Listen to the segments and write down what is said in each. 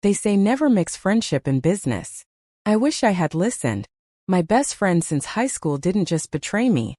They say never mix friendship and business. I wish I had listened. My best friend since high school didn't just betray me.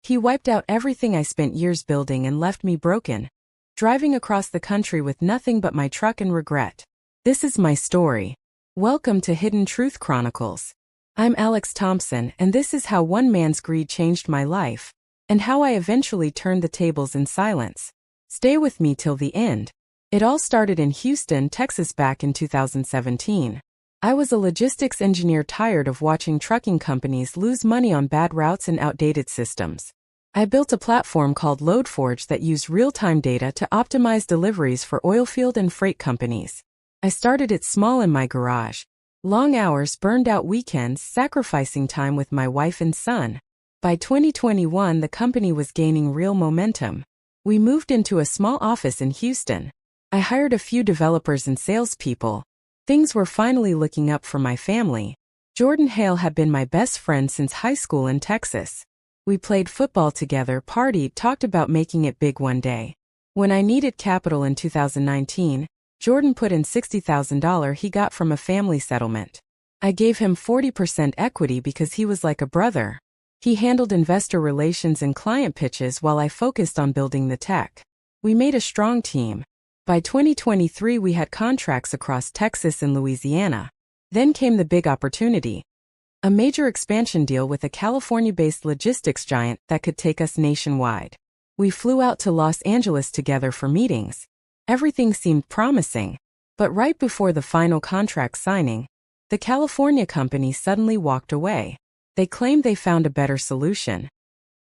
He wiped out everything I spent years building and left me broken, driving across the country with nothing but my truck and regret. This is my story. Welcome to Hidden Truth Chronicles. I'm Alex Thompson, and this is how one man's greed changed my life, and how I eventually turned the tables in silence. Stay with me till the end. It all started in Houston, Texas back in 2017. I was a logistics engineer tired of watching trucking companies lose money on bad routes and outdated systems. I built a platform called LoadForge that used real-time data to optimize deliveries for oilfield and freight companies. I started it small in my garage. Long hours, burned out weekends, sacrificing time with my wife and son. By 2021, the company was gaining real momentum. We moved into a small office in Houston. I hired a few developers and salespeople. Things were finally looking up for my family. Jordan Hale had been my best friend since high school in Texas. We played football together, partied, talked about making it big one day. When I needed capital in 2019, Jordan put in $60,000 he got from a family settlement. I gave him 40% equity because he was like a brother. He handled investor relations and client pitches while I focused on building the tech. We made a strong team. By 2023 we had contracts across Texas and Louisiana. Then came the big opportunity. A major expansion deal with a California-based logistics giant that could take us nationwide. We flew out to Los Angeles together for meetings. Everything seemed promising. But right before the final contract signing, the California company suddenly walked away. They claimed they found a better solution.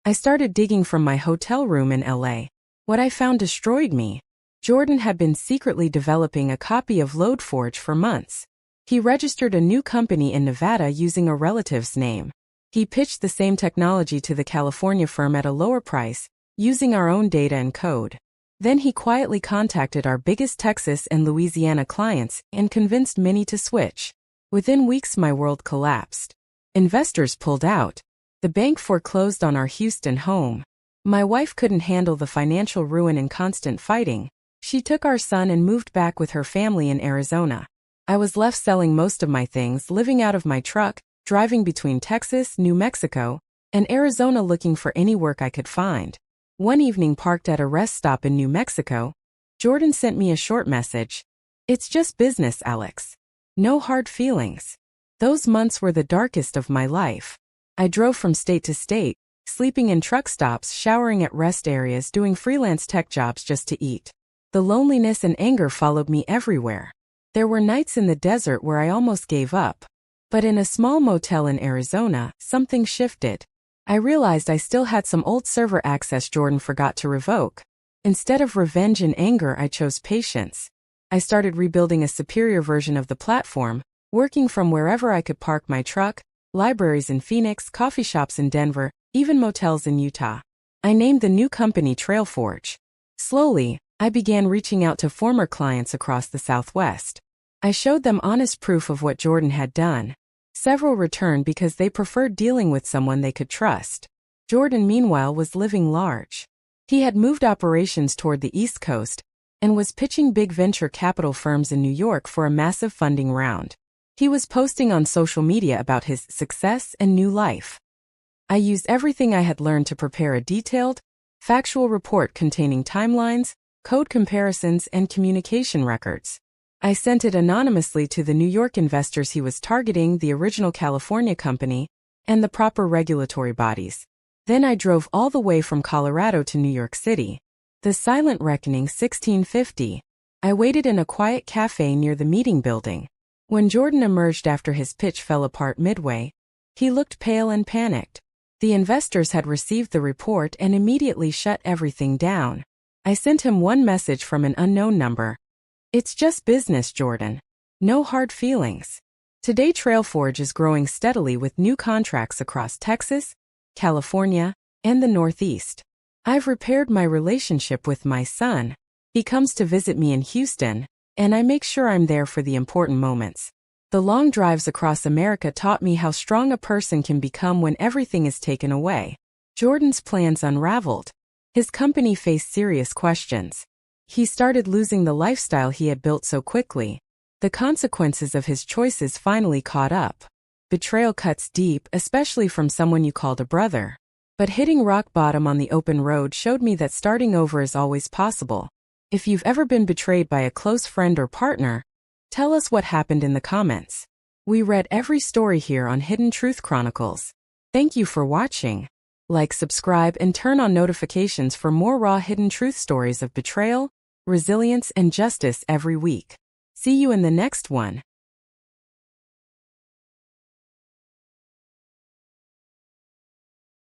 I started digging from my hotel room in LA. What I found destroyed me. Jordan had been secretly developing a copy of LoadForge for months. He registered a new company in Nevada using a relative's name. He pitched the same technology to the California firm at a lower price, using our own data and code. Then he quietly contacted our biggest Texas and Louisiana clients and convinced many to switch. Within weeks my world collapsed. Investors pulled out. The bank foreclosed on our Houston home. My wife couldn't handle the financial ruin and constant fighting. She took our son and moved back with her family in Arizona. I was left selling most of my things, living out of my truck, driving between Texas, New Mexico, and Arizona looking for any work I could find. One evening, parked at a rest stop in New Mexico, Jordan sent me a short message. "It's just business, Alex. No hard feelings." Those months were the darkest of my life. I drove from state to state, sleeping in truck stops, showering at rest areas, doing freelance tech jobs just to eat. The loneliness and anger followed me everywhere. There were nights in the desert where I almost gave up. But in a small motel in Arizona, something shifted. I realized I still had some old server access Jordan forgot to revoke. Instead of revenge and anger, I chose patience. I started rebuilding a superior version of the platform, working from wherever I could park my truck, libraries in Phoenix, coffee shops in Denver, even motels in Utah. I named the new company TrailForge. Slowly, I began reaching out to former clients across the Southwest. I showed them honest proof of what Jordan had done. Several returned because they preferred dealing with someone they could trust. Jordan, meanwhile, was living large. He had moved operations toward the East Coast and was pitching big venture capital firms in New York for a massive funding round. He was posting on social media about his success and new life. I used everything I had learned to prepare a detailed, factual report containing timelines, code comparisons, and communication records. I sent it anonymously to the New York investors he was targeting, the original California company, and the proper regulatory bodies. Then I drove all the way from Colorado to New York City. The Silent Reckoning, 1650. I waited in a quiet cafe near the meeting building. When Jordan emerged after his pitch fell apart midway, he looked pale and panicked. The investors had received the report and immediately shut everything down. I sent him one message from an unknown number. "It's just business, Jordan. No hard feelings." Today TrailForge is growing steadily with new contracts across Texas, California, and the Northeast. I've repaired my relationship with my son. He comes to visit me in Houston, and I make sure I'm there for the important moments. The long drives across America taught me how strong a person can become when everything is taken away. Jordan's plans unraveled. His company faced serious questions. He started losing the lifestyle he had built so quickly. The consequences of his choices finally caught up. Betrayal cuts deep, especially from someone you called a brother. But hitting rock bottom on the open road showed me that starting over is always possible. If you've ever been betrayed by a close friend or partner, tell us what happened in the comments. We read every story here on Hidden Truth Chronicles. Thank you for watching. Like, subscribe, and turn on notifications for more raw hidden truth stories of betrayal, resilience, and justice every week. See you in the next one.